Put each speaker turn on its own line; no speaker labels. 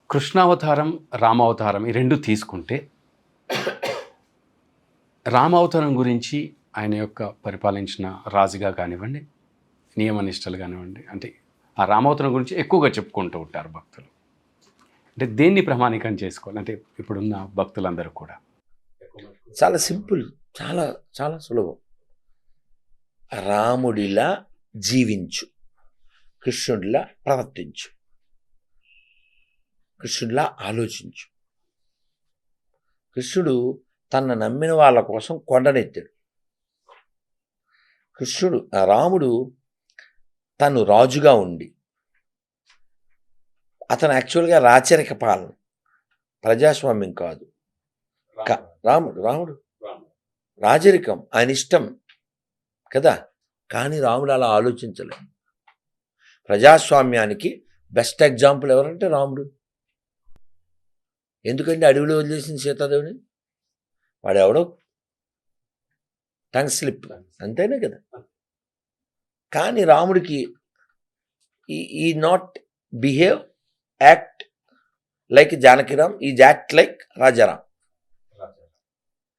కృష్ణావతారం, రామావతారం ఈ 2 తీసుకుంటే, రామావతారం గురించి ఆయన యొక్క పరిపాలించిన రాజుగా కానివ్వండి, నియమనిష్టలు కానివ్వండి, అంటే ఆ రామావతారం గురించి ఎక్కువగా చెప్పుకుంటూ ఉంటారు భక్తులు. అంటే దేన్ని ప్రామాణికం చేసుకోవాలి? అంటే ఇప్పుడున్న భక్తులందరూ కూడా.
చాలా సింపుల్. చాలా చాలా సులభం. రాముడిలా జీవించు, కృష్ణుడిలా ప్రవర్తించు, కృష్ణుడిలా ఆలోచించు. కృష్ణుడు తన నమ్మిన వాళ్ళ కోసం కొండనెత్తాడు. రాముడు తను రాజుగా ఉండి, అతను యాక్చువల్గా రాచరిక పాలన, ప్రజాస్వామ్యం కాదు. రాముడు రాజరికం ఆయన ఇష్టం కదా. కానీ రాముడు అలా ఆలోచించలేదు. ప్రజాస్వామ్యానికి బెస్ట్ ఎగ్జాంపుల్ ఎవరంటే రాముడు. ఎందుకంటే అడవిలో వదిలేసింది సీతాదేవిని, వాడెవడో టంగ్ స్లిప్, అంతేనే కదా. కానీ రాముడికి ఈ not behave, act like Janakiram, ఈ యాక్ట్ లైక్ రాజారాం.